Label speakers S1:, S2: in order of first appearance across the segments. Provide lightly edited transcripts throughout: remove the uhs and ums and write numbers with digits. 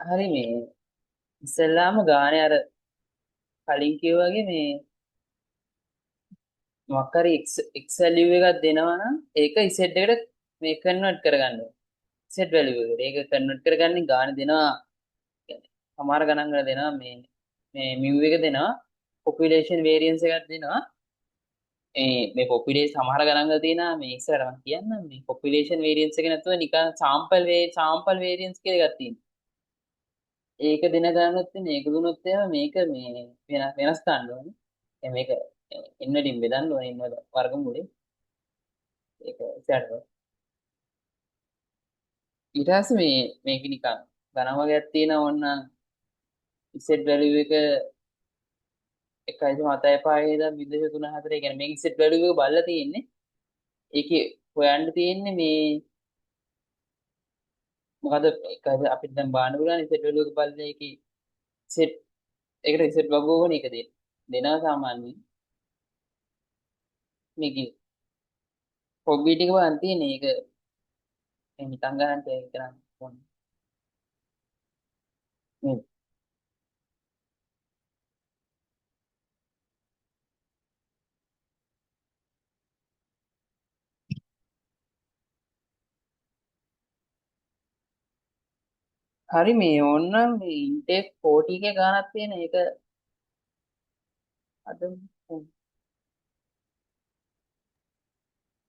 S1: හරි මේ ඉස්සෙල්ලාම ගානේ අර කලින් කිව්වාගේ මේ මොකක් හරි x value එකක් දෙනවා නම් ඒක z එකට මේ කන්වර්ට් කරගන්න ඕනේ. z value එකට. ඒක කන්වර්ට් කරගන්නේ ගානේ දෙනවා. කියන්නේ සමහර ගණන් වල දෙනවා මේ mu එක දෙනවා. population variance එකක් දෙනවා. මේ population සමහර ගණන් වල තියෙනවා මේ ඉස්සරහ මම කියන්නම් මේ population variance එක නැතුව නිකන් sample variance කියලා එකක් තියෙනවා. ඒක දෙන ගානොත් තියෙන ඒක දුනොත් එහෙම මේක මේ වෙනස් ගන්න ඕනේ. දැන් මේක n වලින් බෙදන්න ඕනේ n වල වර්ගමූලේ. ඒක ඉස්සරහට. ඊට පස්සේ මේක නිකන් ගණන් වර්ගයක් තියෙනවා ඕන්න z value එක 1.75 ඉඳන් 0.34 කියන්නේ මේක z value එක බලලා තියෙන්නේ. ඒකේ හොයන්න තියෙන්නේ මේ මොකද අපිට දැන් බාන්න පුළුවන් z value එක බලලා ඒකේ z ඒකට z වගෝවන එක දෙනවා සාමාන්‍යයෙන්. මේකේ පොබ්බි ටික බලන් තියෙන්නේ ඒක නිකන් ගන්න තේ කරන්න ඕනේ. මේ හරි මේ ඕන්නම් මේ ඉන්ටෙක් 40 එකේ ගානක් තියෙන ඒක අද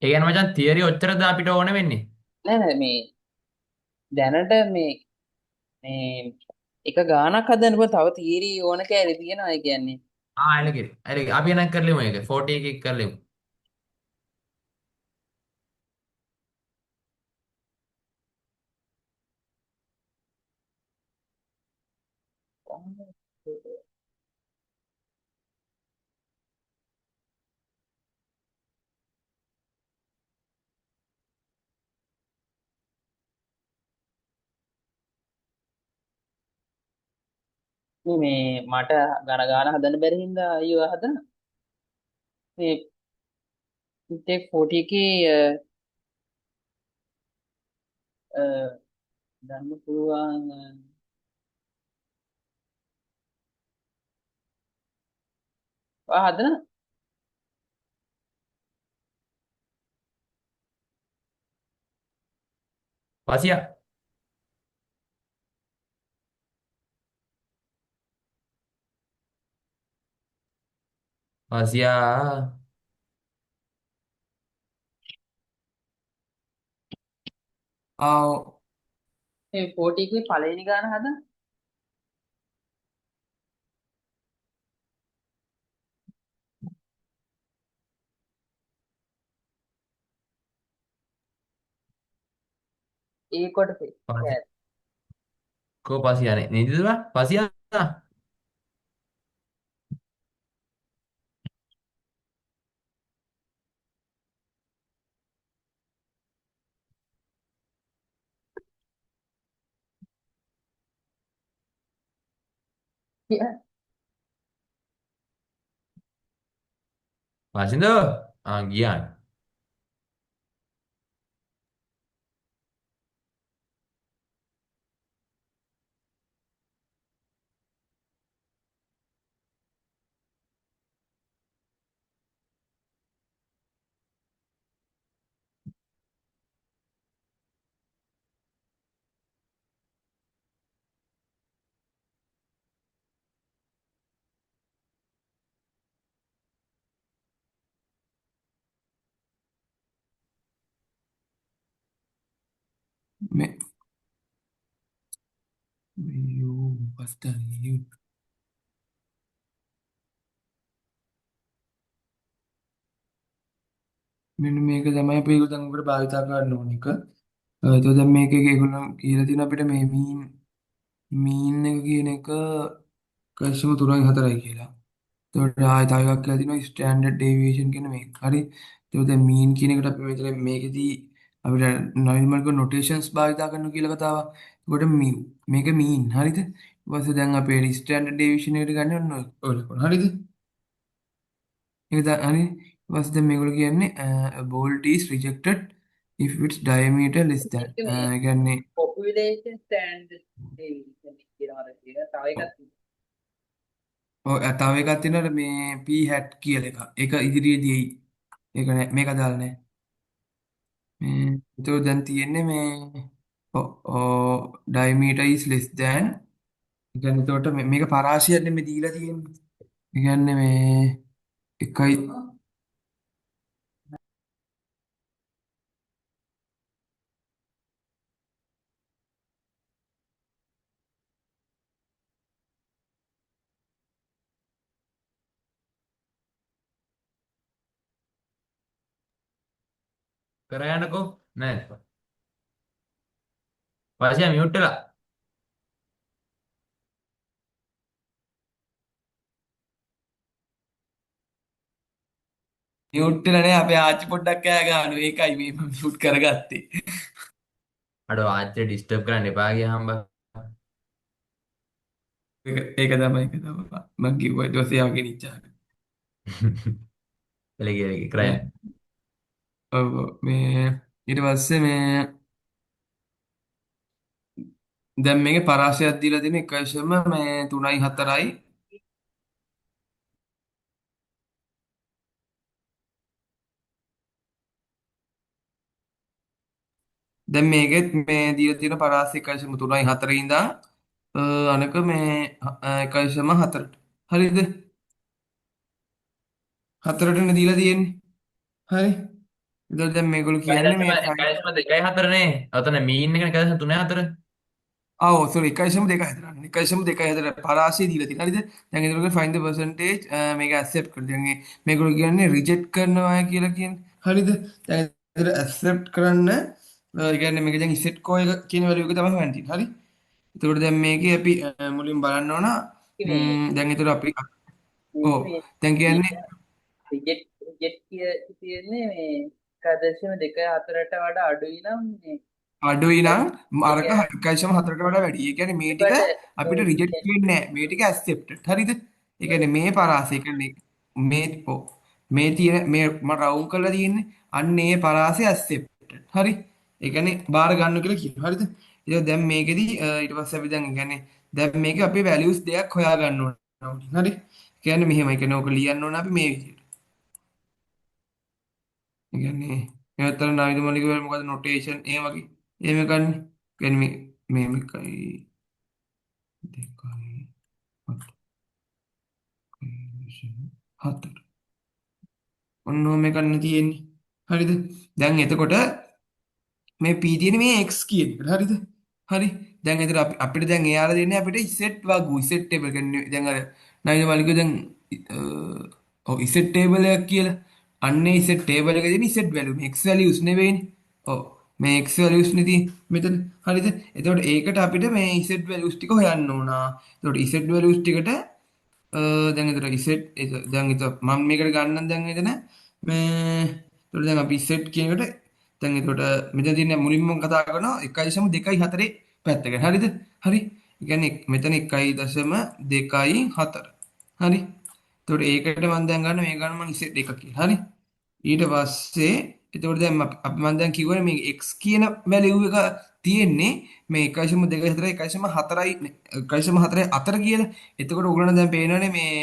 S2: ඒ කියන්නේ මචං තියරි ඔච්චරද අපිට ඕන වෙන්නේ?
S1: නෑ නෑ මේ දැනට මේ එක ගානක් හදනකොට තව තීරි ඕන කෑලි තියෙනවා ඒ කියන්නේ
S2: එලකිරි. එලකිරි. අපි එනම් කරලෙමු ඒක. 40 එකක් කරලෙමු.
S1: මේ මට ගාන හදන්න බැරි හින්දා අයියෝ හදන මේ ඉන්ටෙක් 40 එකේ ගන්න පුළුවන් හදන
S2: පසියා. පසියා. ආ
S1: මේ 40 එකේ පළවෙනි ගාන හදන ඒ කොටසේ
S2: කෝ පසියානේ. නිදිද බා? පසියා. පසින්ද? ගියානේ.
S3: මේ අයියෝ පස්තරියු මෙන්න මේක තමයි අපි ඒගොල්ලන් උකට භාවිතා කරන්න ඕන එක. එතකොට දැන් මේකේ ඒගොල්ලන් කියලා තියෙන අපිට මේ මීන් එක කියන එක 0.4යි කියලා. එතකොට ආයෙ තව එකක් කියලා තියෙනවා ස්ටෑන්ඩඩ් ඩේවියේෂන් කියන මේක. හරි. එතකොට දැන් මීන් කියන එකට අපි මෙතන මේකෙදී අපිට නොර්මල් නොටේෂන්ස් භාවිතා කරන්න කියලා කතාවක්. එතකොට මේක මීන් හරිද? ඊට පස්සේ දැන් අපේ ස්ටෑන්ඩඩ් ඩේවියේෂන් එකට ගන්න ඕන ඔය හරිද? ඒක හරි. ඊට පස්සේ දැන් මේගොල්ලෝ කියන්නේ a bolt is rejected if its diameter less than.
S1: මේ
S3: ඒ කියන්නේ
S1: population standard deviation කියනවා කියන තව එකක් තියෙනවා.
S3: ඔය තව එකක් තියෙනවා මේ p hat කියලා එක. ඒක ඉදිරියේදී එයි. ඒක නෑ මේක දාලා නෑ. මේ ඒක දැන් තියෙන්නේ මේ diameter is less than. ඒ කියන්නේ එතකොට මේක පරාසයක් නෙමෙයි දීලා තියෙන්නේ. ඒ කියන්නේ මේ එකයි
S2: කරයන්කෝ නෑ. වාසිය මියුට් වෙලා.
S3: මියුට් වෙලා නෑ අපේ ආච්චි පොඩ්ඩක් කෑ ගහනවා. ඒකයි මේ මම මියුට් කරගත්තේ.
S2: අඩ වාච්‍ය ඩිස්ටර්බ් කරන්න එපා ගියාම බා.
S3: ඒක තමයි ඒක තමයි. මම කිව්වා ඊට පස්සේ යාගෙන ඉච්චා.
S2: එලගේ කරයන්.
S3: ඔව් ඔව්. මේ ඊට පස්සේ මේ දැන් මේකේ පරාසයක් දීලා තියෙන 1.3යි 4යි. දැන් මේකෙත් මේ දීලා තියෙන පරාස 1.3යි 4 ඉඳන් අනක මේ 1.4ට. හරිද? 4ටනේ දීලා තියෙන්නේ. හරි. එතකොට දැන් මේගොල්ලෝ කියන්නේ මේ
S2: එකයිසම දෙකයි හතරනේ. ඔතන මීන් එකනේ එකයිසම තුනේ හතර.
S3: ආ ඔව් සෝරි 1.2 1.2 පරාසය දීලා තියෙනවා. හරිද? දැන් ඒතකොට find the percentage මේක accept කරලා. දැන් මේගොල්ලෝ කියන්නේ reject කරනවා කියලා කියන්නේ. හරිද? දැන් ඒතර accept කරන්න ඒ කියන්නේ මේක දැන් set co එක කියන value එක තමයි හොයන්නේ. හරි? එතකොට දැන් මේකේ අපි මුලින් බලන්න ඕන
S1: මේ
S3: දැන් ඒතර අපි
S1: මේක
S3: ඔව්
S1: මේ
S3: දැන් කියන්නේ
S1: රිජෙක්ට් තියෙන්නේ මේ 1.2 4ට වඩා අඩුයි නම් මේ
S3: අඩුයි නම් අරක
S1: ඒක
S3: 1.4ට වඩා වැඩි. ඒ කියන්නේ මේ ටික අපිට රිජෙක්ට්
S1: ඒකට
S3: වෙන්නේ නැහැ. මේ ටික ඇක්සෙප්ටඩ්. හරිද? ඒ කියන්නේ මේ පරාසය කියන්නේ මේ ඔව් මේ තියෙන මේ මම රවුන්ඩ් කරලා තියෙන්නේ අන්න ඒ පරාසය ඇක්සෙප්ටඩ්. හරි? ඒ කියන්නේ බාර ගන්න කියලා කියනවා. හරිද? ඊට දැන් මේකෙදි ඊට පස්සේ අපි දැන් කියන්නේ දැන් මේකේ අපි වැලියුස් දෙකක් හොයා ගන්න ඕන. හරි? ඒ කියන්නේ මෙහෙමයි. ඒ කියන්නේ ඕක ලියන්න ඕන අපි මේ විදිහට. ඒ කියන්නේ එතන නාවිද මල්ලි කිව්වා මොකද නොටේෂන් එහෙම වගේ. එහෙම ගන්න. කියන්නේ මේ මේකයි දෙකයි හතර. ඔන්න ඔහොම ගන්න තියෙන්නේ. හරිද? දැන් එතකොට මේ p තියෙන මේ x කියන එකට. හරිද? හරි. දැන් එතන අපිට දැන් එයාලා දෙන්නේ අපිට z වගු z ටේබල් කියන්නේ දැන් අර නයිද මල්ලික දැන් ඔව් z ටේබල් එකක් කියලා. අන්නේ z ටේබල් එකේ තියෙන z වැලියු මේ x වැලියුස් නෙවෙයිනේ. ඔව් මේ x වැලියුස් නේ තියෙන්නේ මෙතන. හරිද? එතකොට ඒකට අපිට මේ z වැලියුස් ටික හොයන්න ඕන. එතකොට z වැලියුස් ටිකට දැන් එතන ඉසෙට් දැන් එතකොට මම මේකට ගන්නම් දැන් එතන මේ එතකොට දැන් අපි ඉසෙට් කියන එකට දැන් එතකොට මෙතන තියෙන මුලින්ම මම කතා කරනවා 1.24 පැත්තකට හරිද හරි ඒ කියන්නේ මෙතන 1.24 හරි එතකොට ඒකට මම දැන් ගන්න මේ ගන්න මම ඉසෙට් එක කියලා හරි ඊට පස්සේ එතකොට දැන් අපි මම දැන් කිව්වනේ මේ x කියන වැලියු එක තියෙන්නේ මේ 1.24 1.4යි 1.4 අතර කියලා. එතකොට උගලන දැන් පේනවනේ මේ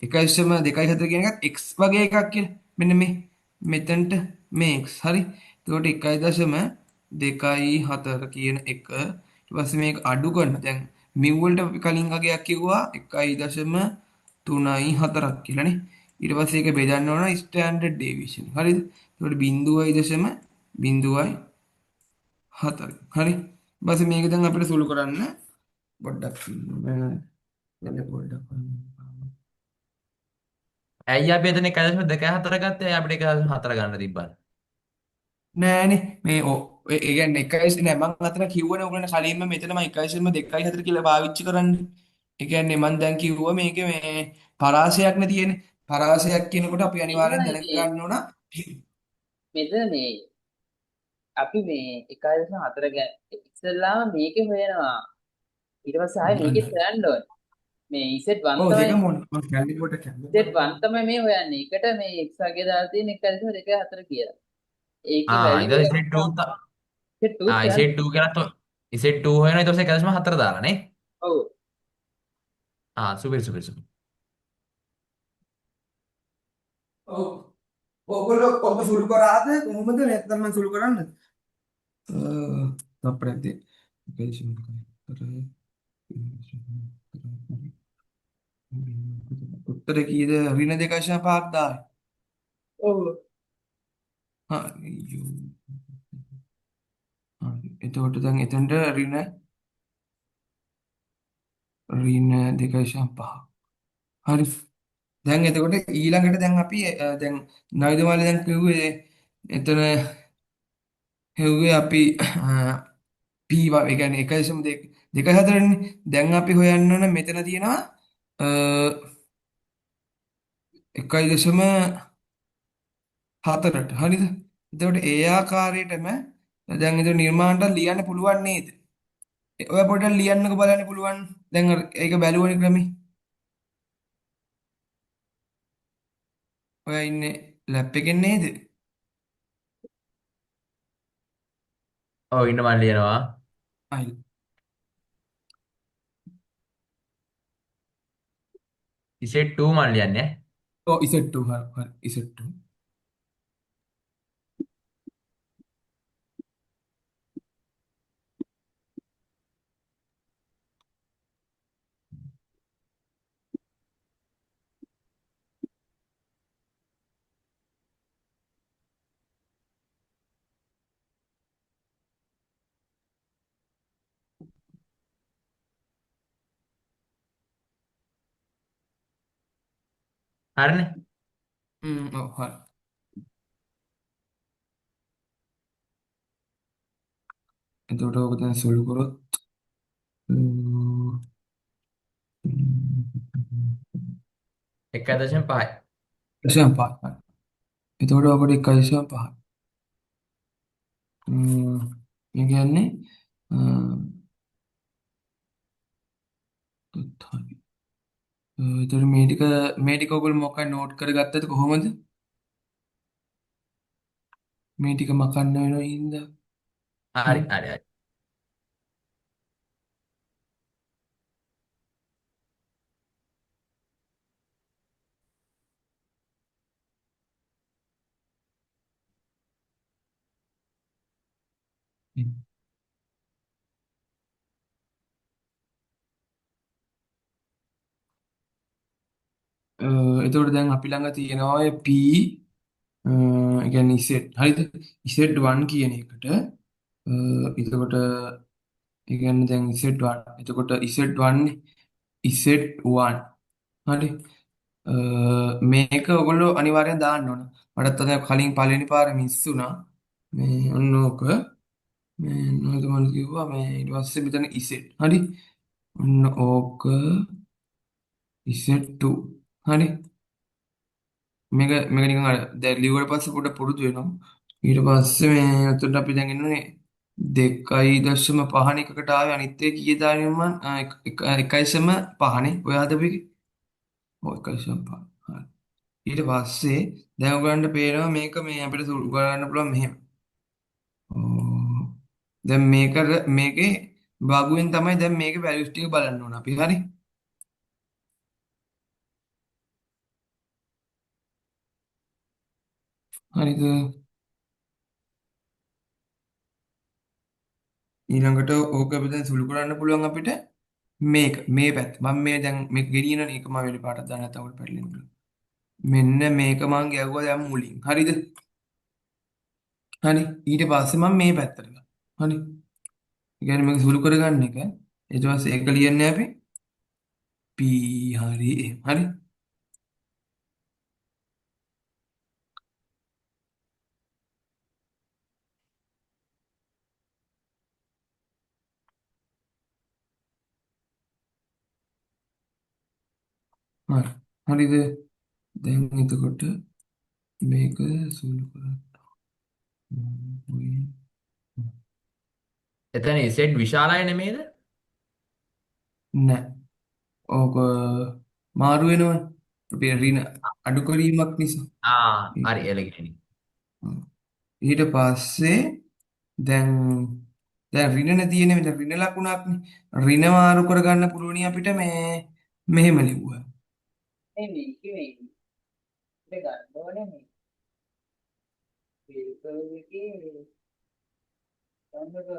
S3: 1.24 කියන එකත් x වගේ එකක් කියලා. මෙන්න මේ මෙතනට මේ x හරි. එතකොට 1.24 කියන එක ඊට පස්සේ මේක අඩු කරන දැන් මිව් වලට අපි කලින් අගයක් කිව්වා 1.34ක් කියලානේ. ඊට පස්සේ ඒක බෙදන්න ඕන ස්ටෑන්ඩඩ් ඩීවියේෂන්. හරිද? ඒකට 0.04 හරි. බස් මේක දැන් අපිට සුළු කරන්න පොඩ්ඩක් යන්න පොඩ්ඩක්
S2: ඇයි අපි එතන 1.24 ගත්තේ අපිට 1.4 ගන්න තිබ්බා.
S3: නෑනේ මේ ඒ කියන්නේ 1 නෑ මම අතන කිව්වනේ ඔයගොල්ලෝ කලින්ම මෙතන මම 1.2 කියලා පාවිච්චි කරන්නේ. ඒ කියන්නේ මම දැන් කිව්වා මේකේ මේ පරාසයක් නේ තියෙන්නේ. පරාසයක් කියනකොට අපි අනිවාර්යෙන්
S1: මෙහෙමයි මේ
S3: දැනගන්න ඕන
S1: මෙතන මේ අපි මේ 1.4 ගැන ඉස්සෙල්ලාම මේකේ හොයනවා ඊට පස්සේ ආයේ මේකෙත් හොයන්න ඕනේ මේ Z1
S3: ඔව් දෙක
S1: තමයි
S3: මොන මම කැලේ පොඩ්ඩක් කැලේ
S1: Z1 තමයි මේ හොයන්නේ එකට මේ x වගේ දාලා තියෙන 1.24 කියලා ඒකේ
S2: ආ
S1: වැලියු
S2: ඉතින්
S1: එක
S2: Z2
S1: Z2
S2: ආ
S1: කියන්නේ
S2: Z2 කියලා ඉසෙට් 2 හොයනවා ඊට පස්සේ 1.4 දාලා නේ.
S1: ඔව්.
S2: සුපිරි සුපිරි සුපිරි.
S3: ඔව්. ඔයගොල්ලෝ ඔබ සුළු කරාද කොහොමද නැත්නම් මම සුළු කරන්නද? අපරද්ද. උත්තර කීයද? ඍණ 2.5ක් දායි.
S1: ඔව්.
S3: අයියෝ. හරි. එතකොට දැන් එතනට ඍණ 2.5. හරි. දැන් එතකොට ඊළඟට දැන් අපි දැන් නයිදමාලි දැන් කිව්වේ එතන හෙව්වේ අපි P ඒ කියන්නේ 1.2 දැන් අපි හොයන්න ඕන මෙතන තියෙනවා 1.4ට හරිද? එතකොට ඒ ආකාරයටම දැන් ඒක නිර්මාණයට ලියන්න පුළුවන් නේද? ඔය පොඩ්ඩක් ලියන්නකෝ බලන්න පුළුවන්. දැන් ඒක බැලුවනේ ක්‍රමේ. ඔයා ඉන්නේ ලැප් එකෙන් නේද?
S2: ඔව් ඉන්න මම ලියනවා.
S3: අයි.
S2: ඉසෙට් 2 මම ලියන්නේ.
S3: ඔව් Z2 හරි Z2.
S2: හරිනේ.
S3: ඔව් හරි. එතකොට ඔක දැන් සොල්ව් කරොත්
S2: 1.5යි.
S3: දශම පහ. හරි. එතකොට ඔකට 1.5. ඒ කියන්නේ හරි. එතකොට මේ ටික ඔයගොල්ලෝ මොකක්ද නෝට් කරගත්තද කොහොමද? මේ ටික මකන්න වෙනව හින්දා.
S2: හරි
S3: හරි.
S2: හරි හරි.
S3: එතකොට දැන් අපි ළඟ තියෙනවා ඔය P ඒ කියන්නේ Z හරිද? Z1 කියන එකට එතකොට ඒ කියන්නේ දැන් Z1 එතකොට Z1 Z1 හරි මේක ඔයගොල්ලෝ අනිවාර්යෙන් දාන්න ඕන. මටත් අද කලින් පළවෙනි පාර මිස් වුණා. මේ ඔන්න ඕක මේ නේද මම කිව්වා මේ ඊට පස්සේ මෙතන Z හරි. ඔන්න ඕක Z2 හරි. මේක නිකන් අර දැන් ලිව්වට පස්සේ පොඩ්ඩක් පුරුදු වෙනවා. ඊට පස්සේ මේ උතට අපි දැන් එන්නේ 2.5 එකකට ආවේ අනිත් එක කීයද ආවේ මම 1.5නේ ඔය හදපු එකේ. ඔව් 1.5. හරි. ඊට පස්සේ දැන් ඔයගලන්ට පේනවා මේක මේ අපිට සුළු කරගන්න පුළුවන් මෙහෙම. ඕ. දැන් මේකේ බාගුවෙන් තමයි දැන් මේකේ වැලියුස් ටික බලන්න ඕන අපි. හරි. හරිද? ඊළඟට ඕක අපි දැන් සුළු කරන්න පුළුවන් අපිට මේ පැත්ත. මම මේ දැන් මේක ගෙනියනනේ ඒක මම වෙලේ පාටක් දාන්න නැත්නම් උඩ පැටලෙන්න. මෙන්න මේක මං ගැව්වා දැන් මුලින්. හරිද? හරි. ඊට පස්සේ මම මේ පැත්තට ගත්තා. හරි. ඒ කියන්නේ මේක සුළු කරගන්න එක. ඊට පස්සේ ඒක ලියන්නේ අපි P හරි. හරි. හරි. හරිද? දැන් එතකොට මේක සුළු කරන්න.
S2: එතන ඉසෙට් විශාලයි නෙමේද?
S3: නෑ. ඕක මාරු වෙනවනේ. අපි ඍණ අඩු කිරීමක් නිසා.
S2: හරි එළගෙනි.
S3: ඊට පස්සේ දැන් දැන් ඍණනේ තියෙන්නේ මෙතන ඍණ ලකුණක්නේ. ඍණ මාරු කරගන්න පුළුවනි අපිට මෙහෙම ලිව්වා.
S1: මේ මේක මේ ගන්න ඕනේ මේ පේපර් එකේ ගන්නක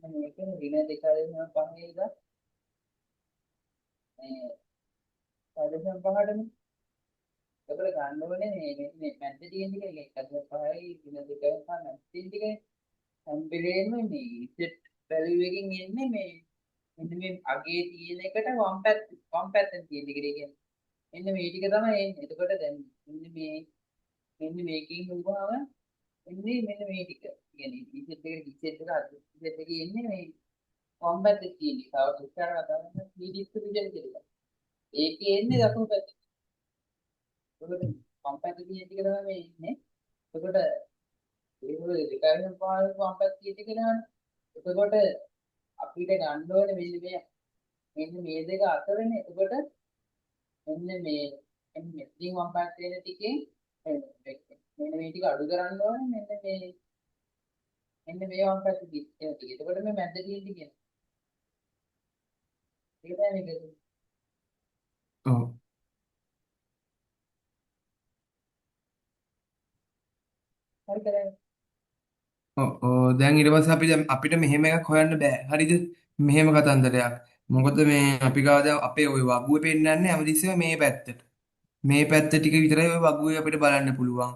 S1: මේක ඍණ 2.5 එක මේ 5.5ටනේ. ඒකල ගන්න ඕනේ මේ මැද්ද තියෙන ටික 1.5යි ඍණ 2.5 මැද්ද තියෙන ටික හැම වෙලේම මේ ඉසෙට් වැලියු එකකින් එන්නේ මේ මෙන්න මේ අගේ තියෙන එකට වම් පැත්තෙන් තියෙන එකට කියන්නේ මෙන්න මේ ටික තමයි එන්නේ. එතකොට දැන් මෙන්න මේකකින් උගාම එන්නේ මෙන්න මේ ටික. කියන්නේ ඉසෙට් එකේ එන්නේ මේ වම් පැත්තේ තියෙන එක. තව උච්චාරණ කරන්න ඩිස්ට්‍රිබියුෂන් කියලා. ඒකේ එන්නේ දකුණු පැත්තේ. එතකොට වම් පැත්තේ තියෙන ටික තමයි මේ ඉන්නේ. එතකොට ඒක දෙකයින් පාස් වම් පැත්තේ තියෙන එක නේද? එතකොට අපිට ගන්න ඕනේ මෙන්න මේ දෙක අතරනේ. එතකොට මෙන්න මේ ඉතින් වම් පැත්තේ තියෙන ටිකේ මෙන්න මේ ටික අඩු කරන්න ඕනේ. මෙන්න මේ වම් පැත්තේ තියෙන ටික. එතකොට මේ මැද්ද තියෙන ටික. ඒක තමයි මේක.
S3: ඔව්.
S1: හරි කරන්නේ.
S3: දැන් ඊට පස්සේ අපිට මෙහෙම එකක් හොයන්න බෑ. හරිද? මෙහෙම කතන්දරයක්. මොකද මේ අපි ගාව දැන් අපේ ওই වගුවේ පෙන්නන්නේ හැමතිස්සෙම මේ පැත්තට. මේ පැත්ත ටික විතරයි ওই වගුවේ අපිට බලන්න පුළුවන්.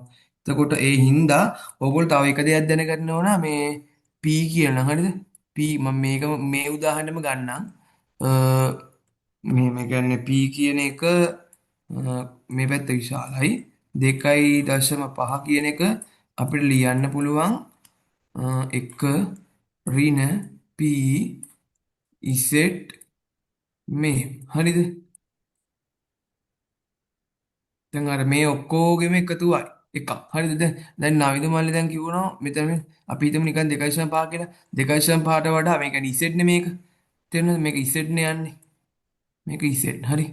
S3: එතකොට ඒ හින්දා ඕගොල්ලෝ තව එක දෙයක් දැනගන්න ඕන මේ P කියන හරිද? P මම මේක මේ උදාහරණෙම ගන්නම්. අ මේ කියන්නේ P කියන එක මේ පැත්ත විශාලයි. 2.5 කියන එක අපිට ලියන්න පුළුවන් 1 ඍණ P ඉසෙට් මේ හරිද? දැන් අර මේ ඔක්කොගෙම එකතුවයි එකක්. හරිද? දැන් නවිදු මල්ලි දැන් කිව්වනවා මෙතන අපි හිතමු නිකන් 2.5 කියලා. 2.5ට වඩා මේ කියන්නේ ඉසෙට්නේ මේක. තේරෙනවද? මේක ඉසෙට්නේ යන්නේ. මේක ඉසෙට්. හරි.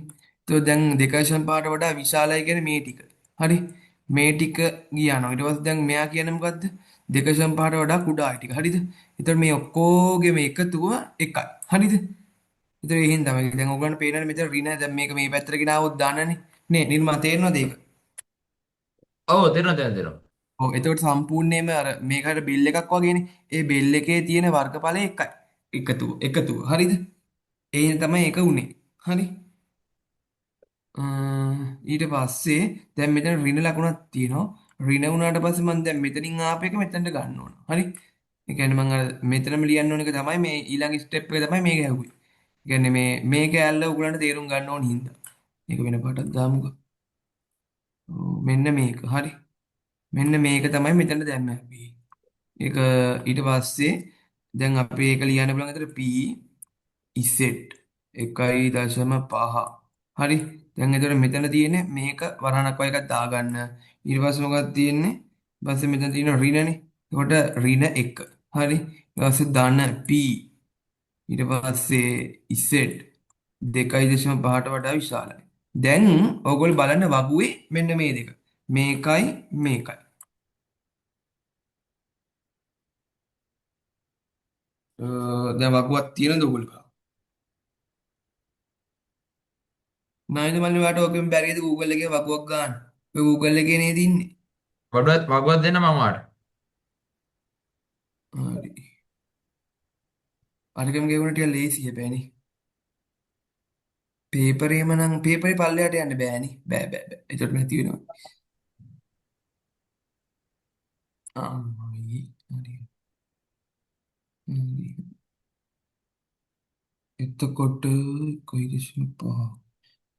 S3: તો දැන් 2.5ට වඩා විශාලයි කියන්නේ මේ ටික. හරි. මේ ටික ගියානවා. ඊට පස්සේ දැන් මෙයා කියන්නේ මොකද්ද? 2.5ට වඩා කුඩායි ටික. හරිද? එතකොට මේ ඔක්කොගෙම එකතුව එකයි. හරිද? ඒතර ඒ හින්දා තමයි දැන් ඔයගොල්ලන්ට පේනවනේ මෙතන ඍණ දැන් මේක මේ පැත්තට ගෙනාවොත් දාන්නනේ නේ නිර්මා තේරෙනවද ඒක?
S2: ඔව් තේරෙනවා.
S3: ඔව් එතකොට සම්පූර්ණයෙන්ම අර මේකට බෙල් එකක් වගේනේ. ඒ බෙල් එකේ තියෙන වර්ගඵලය එකයි. එකතුව. හරිද? ඒ හින්දා තමයි ඒක උනේ. හරි. අ, ඊට පස්සේ දැන් මෙතන ඍණ ලකුණක් තියෙනවා. ඍණ වුණාට පස්සේ මම දැන් මෙතනින් ආපු එක මෙතනට ගන්න ඕන. හරි. ඒ කියන්නේ මම අර මෙතනම ලියන්න ඕන එක තමයි මේ ඊළඟ ස්ටෙප් එක තමයි මේක හැවුවේ. ඒ කියන්නේ මේ කෑල්ල උගලන්ට තේරුම් ගන්න ඕන හින්දා. මේක වෙන පාටක් දාමුකෝ. මෙන්න මේක. හරි. මෙන්න මේක තමයි මෙතන දැම්ම අපි. ඒක ඊට පස්සේ දැන් අපි ඒක ලියන්න බලන් අතර p ඉසෙට් 1.5 හරි දැන් එතකොට මෙතන තියෙන්නේ මේක වරහණක් වගේ එකක් දාගන්න ඊට පස්සේ මොකක්ද තියෙන්නේ ඊපස්සේ මෙතන තියෙන ඍණනේ එතකොට ඍණ 1 හරි ඊට පස්සේ ධන p ඊට පස්සේ ඉසෙට් 2.5ට වඩා විශාලයි දැන් ඕගොල්ලෝ බලන්න වගුවේ මෙන්න මේ දෙක මේකයි දැන් වගුවක් තියෙනද ඕගොල්ලෝ නයිද මල්ලි වාට ඕකෙන් බැරිද Google එකේ වගුවක් ගන්න. ඔය Google එකේ නේද ඉන්නේ.
S2: වගුවක් දෙන්න මම වාට.
S3: හරි. අරගෙන ගෙවුන ටික ලේසි හැබැයිනේ. පේපරේම නම් පේපරේ පල්ලෙහාට යන්න බෑනේ. බෑ. ඒකට නැති වෙනවා. හරි. හරි. එතකොට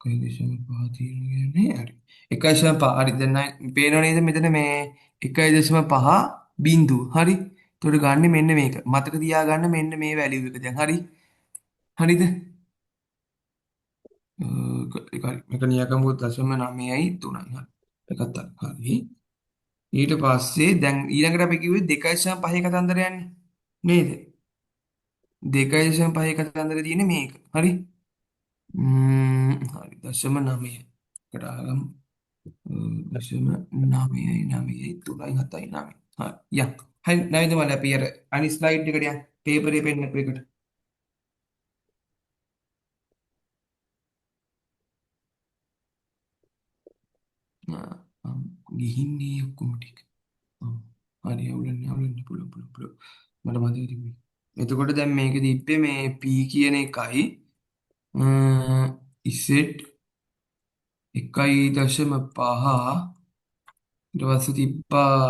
S3: කොයි දේශම පහ තියෙන්නේ හරි 1.5 හරි දැන් පේනව නේද මෙතන මේ 1.5 බිංදුව හරි එතකොට ගන්න මෙන්න මේක මතක තියාගන්න මෙන්න මේ වැලියු එක දැන් හරිද හරි මේක නියකමුත් 0.9.3යි හරි එකත් හරි ඊට පස්සේ දැන් ඊළඟට අපි කිව්වේ 2.5 කතන්දරයන්නේ නේද 2.5 කතන්දරේ තියෙන්නේ මේක හරි හරි 0.9 කට ආගමු දශම 9.9.3.7.9. හරි යන්. හරි නේද මල අපි අර අනිත් ස්ලයිඩ් එකට යන්. පේපරේ පෙන්න එකට. ගිහින්නේ ඔක්කොම ටික. හරි අවුලන්නේ පුළුවන්. මට මතක තිබුණේ. එතකොට දැන් මේකෙදි ඉප්පේ මේ p කියන එකයි ඉසෙට් 1.5 ඊට පස්සේ තිබ්බා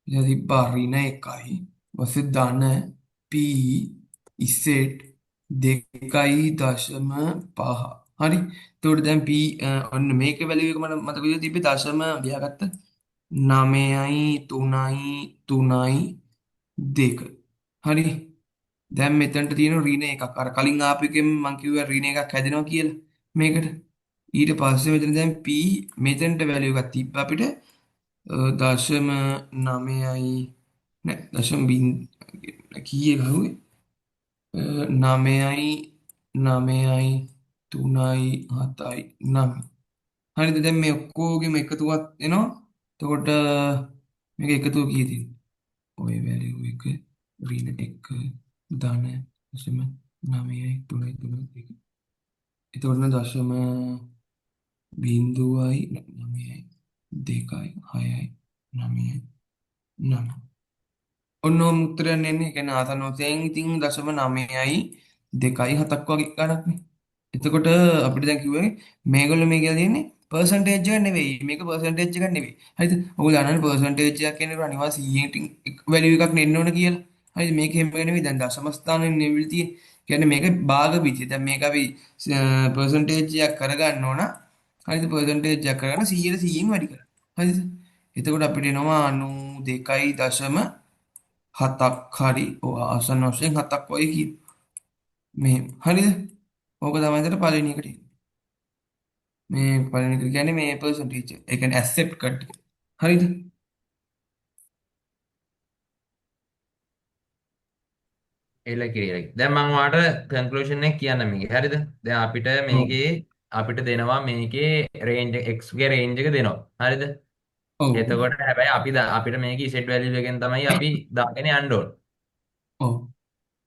S3: ඍණ 1යි ඊපස්සේ ධන p ඉසෙට් 2.5 හරි එතකොට දැන් p ඔන්න මේක වැලියු එක මට මතක විදිහට තිබ්බේ දශම ලියාගත්ත 9.3.3.2 හරි දැන් මෙතනට තියෙන ඍණ එකක් අර කලින් ආපු එකෙන් මම කිව්වා ඍණ එකක් හැදෙනවා කියලා මේකට ඊට පස්සේ මෙතන දැන් p මෙතනට වැලියු එකක් තිබ්බ අපිට දශම 9යි නෑ දශම කීයේ ගහුවේ 9.9.3.7.9 හරිද දැන් මේ ඔක්කොගෙම එකතුවක් එනවා එතකොට මේක එකතුව කීයද ඔය වැලියු එක ඍණ 1 ධන දශම 9.3.3 එතකොට දශම බිංදුවයි 9යි 2යි 6යි 9යි 9 ඔන්න ඔය උත්තරයක් එන්නේ කියන්නේ ආසන්න වශයෙන් ඉතින් දශම 9යි 2යි 7ක් වගේ ගණක් නේ. එතකොට අපිට දැන් කිව්වේ මේගොල්ලෝ මේ කියලා තියෙන්නේ පර්සන්ටේජ් එක නෙවෙයි. මේක පර්සන්ටේජ් එකක් නෙවෙයි. හරිද? ඔයගොල්ලෝ දන්නවනේ පර්සන්ටේජ් එකක් කියන්නේ අනිවාර්ය 100න් වැලියු එකක් නෙන්න ඕන කියලා. හරිද? මේක එහෙම නෙවෙයි. දැන් දශම ස්ථානෙ නෙවෙයි තියෙන්නේ. කියන්නේ මේක භාග පිටිය. දැන් මේක අපි පර්සන්ටේජ් එකක් කරගන්න ඕන. හරිද? පර්සන්ටේජ් එකක් කරගන්න 100ට 100න් වැඩි කරන්න. හරිද? එතකොට අපිට එනවා 92.7ක් හරි ආසන්න වශයෙන් 7ක් වගේ කියන මෙහෙම හරිද ඕක තමයි එතන පළවෙනි එකට එන්නේ මේ පළවෙනි එක කියන්නේ මේ පර්සන්ටේජ් ඒ කියන්නේ ඇසෙප්ට් කට් හරිද
S2: එලකිරි. දැන් මම ඔයාලට කන්ක්ලූෂන් එක කියන්න මේකේ. හරිද? දැන් අපිට
S3: ඔව්
S2: මේකේ අපිට දෙනවා මේකේ රේන්ජ් x ගේ රේන්ජ් එක දෙනවා. හරිද?
S3: ඔව්
S2: එතකොට හැබැයි අපිට මේකේ set value එකෙන් තමයි අපි දාගෙන යන්න ඕන.
S3: ඔව්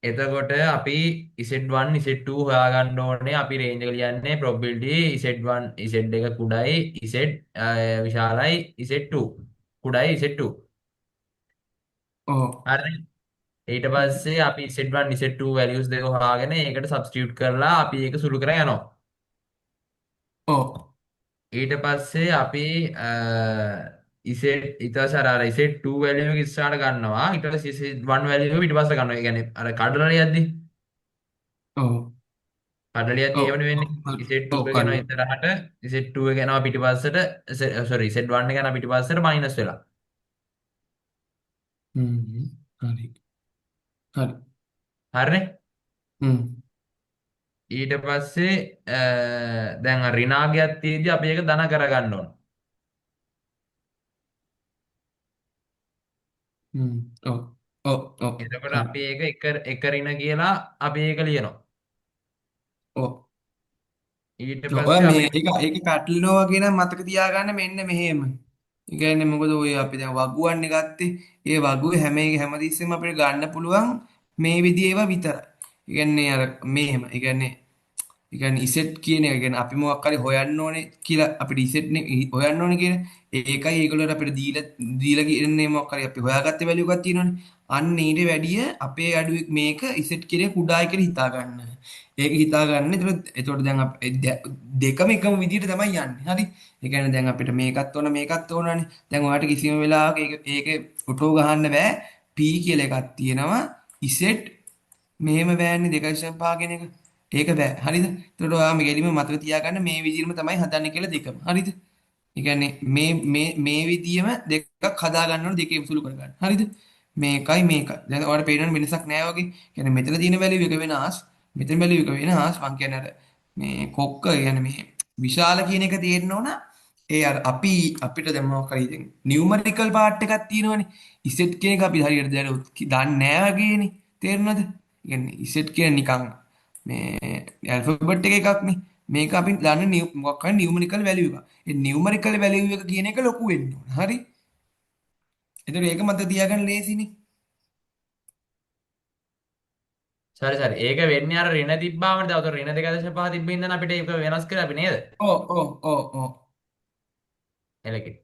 S2: එතකොට අපි Z1 Z2 හොයාගන්න ඕනේ. අපි රේන්ජ් එක ලියන්නේ probability Z1 Z එක කුඩයි Z විශාලයි Z2 කුඩයි Z2.
S3: ඔව්
S2: හරිද? ඊට පස්සේ අපි Z1 Z2 values දෙක හොයාගෙන ඒකට substitute කරලා අපි ඒක සුළු කරගෙන යනවා.
S3: ඔව්
S2: ඊට පස්සේ අපි ඊට පස්සේ අර Z2 value එක ඉස්සරහට ගන්නවා. ඊට පස්සේ Z1 value එක පිටිපස්ස ගන්නවා. ඒ කියන්නේ අර කඩලා ලියද්දි
S3: ඔව්
S2: කඩලා ලියද්දි
S3: ඔව්
S2: ඒවනේ වෙන්නේ. Z2
S3: ඔව්
S2: එක යනවා
S3: කල්ලෝ
S2: ඉස්සරහට Z2 එක යනවා පිටිපස්සට sorry Z1 එක යනවා පිටිපස්සට මයිනස් වෙලා.
S3: හරි හරි
S2: හරිනේ? ඊට පස්සේ දැන් ඍණාගයක් තියදී අපි ඒක ධන කරගන්න ඕන.
S3: ඔව් ඔව් ඔව්
S2: එතකොට
S3: හරි
S2: අපි ඒක එක ඍණ කියලා අපි ඒක ලියනවා.
S3: ඔව්
S2: ඊට
S3: ඔය
S2: පස්සේ
S3: මේ
S2: අපි
S3: ඒක පැටලෙනවා කියන මතක තියාගන්න මෙන්න මෙහෙම. ඒ කියන්නේ මොකද ඔය අපි දැන් වගුවන්නේ ගත්තේ. ඒ වගුවේ හැමතිස්සෙම අපිට ගන්න පුළුවන් මේ විදිහේ ඒවා විතරයි. ඒ කියන්නේ අර මෙහෙම. ඒ කියන්නේ ඉසෙට් කියන එක කියන්නේ අපි මොකක් හරි හොයන්න ඕනේ කියලා අපිට ඉසෙට් හොයන්න ඕනේ කියන ඒකයි ඒගොල්ලෝ අපිට දීලා කියන්නේ මොකක් හරි අපි හොයාගත්තේ වැලියු එකක් තියෙනවනේ. අන්න ඊට වැඩිය අපේ අඩුවේ මේක ඉසෙට් කියන කුඩායි කියලා හිතා ගන්න. ඒක හිතා ගන්න. එතකොට දැන් දෙකම එකම විදිහට තමයි යන්නේ. හරි. ඒ කියන්නේ දැන් අපිට මේකත් ඕනනේ. දැන් ඔයාලට කිසිම වෙලාවක ඒක ඔටෝ ගහන්න බෑ. P කියලා එකක් තියෙනවා. ඉසෙට් මෙහෙම බෑන්නේ 2.5 කියන එක. ඒක බෑ. හරිද? එතකොට ඔයා මේ ගෙලිම මතක තියාගන්න මේ විදිහම තමයි හදන්නේ කියලා දෙකම. හරිද? ඒ කියන්නේ මේ විදිහම දෙකක් හදා ගන්න ඕනේ දෙකේ උසුළු කර ගන්න. හරිද? මේකයි. දැන් ඔයාලට පේනවනේ වෙනසක් නෑ වගේ. කියන්නේ මෙතන තියෙන වැලියු එක වෙනස්. මෙතන වැලියු එක වෙනස්. මං කියන්නේ අර මේ කොක්ක කියන්නේ මේ විශාල කියන එක තියෙන්න ඕන. ඒ අර අපිට දැන් මොකක් හරි දැන් නියුමරිකල් පාර්ට් එකක් තියෙනවනේ. ඉසෙට් කියන එක අපි හරියට දන්නේ නෑ වගේනේ. තේරුණාද? කියන්නේ ඉසෙට් කියන නිකන් මේ ඇල්ෆබෙට් එකක්නේ. මේක අපි දන්න මොකක් හරි නියුමරිකල් වැලියු එක. ඒ නියුමරිකල් වැලියු එක කියන එක ලොකු වෙන්න ඕන. හරි. එතකොට ඒක මත තියාගන්න ලේසිනේ.
S2: සරි ඒක වෙන්නේ අර ඍණ තිබ්බාමනේ. දැන් උතර ඍණ 2.5 තිබ්බින්දන අපිට ඒක වෙනස් කරලා අපි නේද?
S3: ඔව්.
S2: එලකිරි.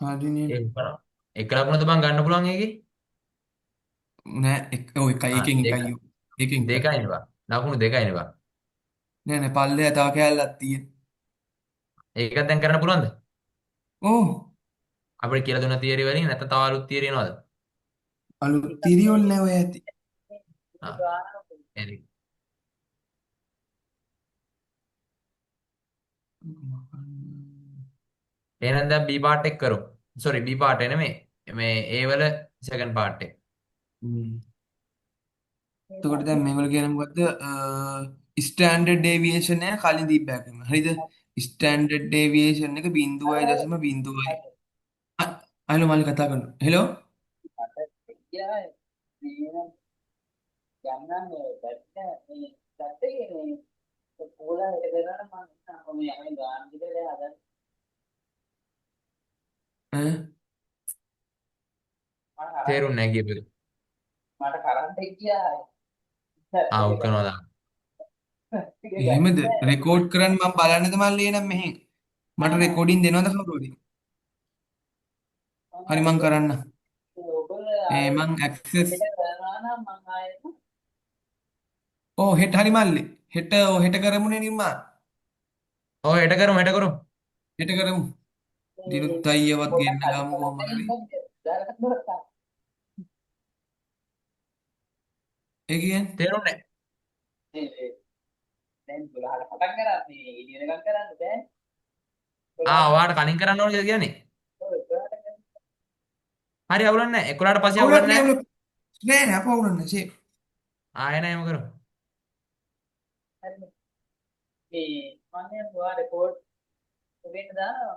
S3: හරිනේ.
S2: ඒක කරා. එක ලකුණද බං ගන්න පුළුවන් ඒකේ?
S3: නෑ ඔව් එකයි
S2: ආ
S3: එකෙන්
S2: දෙක.
S3: එකයි. එකෙන් එකයි.
S2: දෙකයිනේ බං. ලකුණු දෙකයිනේ බං.
S3: නෑ පල්ලෙහා තව කෑල්ලක් තියෙන.
S2: ඒකත් දැන් කරන්න පුළුවන්ද?
S3: ඔව්.
S2: අපිට කියලා දුන්න තියරි වලින් නැත්නම් තව අලුත් තියරි එනවද?
S3: අලුත් තිරියොල් නෑ ඔය ඇති.
S2: ආ එලි. එහෙනම් දැන් B පාර්ට් එක කරමු. සෝරි B පාර්ට් එක නෙමෙයි. මේ A වල සෙකන්ඩ් පාර්ට් එක.
S3: හ්ම්. එතකොට දැන් මේගොල්ලෝ කියන්නේ මොකද්ද? ස්ටෑන්ඩඩ් ඩේවියේෂන් එක කලින් දීපෑකම. හරිද? ස්ටෑන්ඩඩ් ඩේවියේෂන් එක 0.0යි. අයිලෝ මල්ලි කතා කරනවා. හෙලෝ.
S1: මට කියා මේ ගන්නන් බැට් මේ බැට් මේ පොලා හිට කරනවා මම මේ යන්නේ ගාන විදිහට හදන්න
S3: ඈ
S1: මට කරන්ට්
S2: තේරුන්නේ නැහැ කියපු එක.
S1: මට කරන්ට් එක ගියා
S2: ආ
S1: ටික
S2: ඔක් කරනවා දාන්න.
S3: එහෙමද? රෙකෝඩ් කරන්න මම බලන්නද මල්ලි එනම් මෙහෙන්. මට රෙකෝඩින් දෙනවද කවුරු හරි? හරි මං කරන්න.
S1: ඔයගොල්ලෝ
S3: මං ඇක්සස්
S1: හෙට කරනවා නම් මම ආයෙත්
S3: ඕ හෙට හරි මල්ලි. හෙට කරමුනේ නිර්මා.
S2: ඔව් හෙට කරමු.
S3: හෙට කරමු. දිනුත් අයියවත් ගෙන්න ගමු කොහොම හරි. ඒ කියන්නේ
S2: තේරුන්නේ
S1: දැන් 12ට පටන් කරා මේ එළිය වෙනකම් කරන්න බෑ
S2: ආ
S1: 12ට
S2: ඔයාලට කලින් කරන්න ඕනේ කියලා කියන්නේ.
S1: ඔය 12ට කරන්න
S2: හරි අවුලක් නැහැ. 11ට පස්සේ
S3: අවුලක්
S2: අවුලක්
S3: නෑ
S2: නැහැ.
S3: අවුලක් නෑ නෑ අප අවුලක් නෑ.
S2: ආයෙ නෑ එහෙම කරමු.
S1: හරිනේ මේ මම ඔයා රෙකෝඩ් වෙන්න දානවා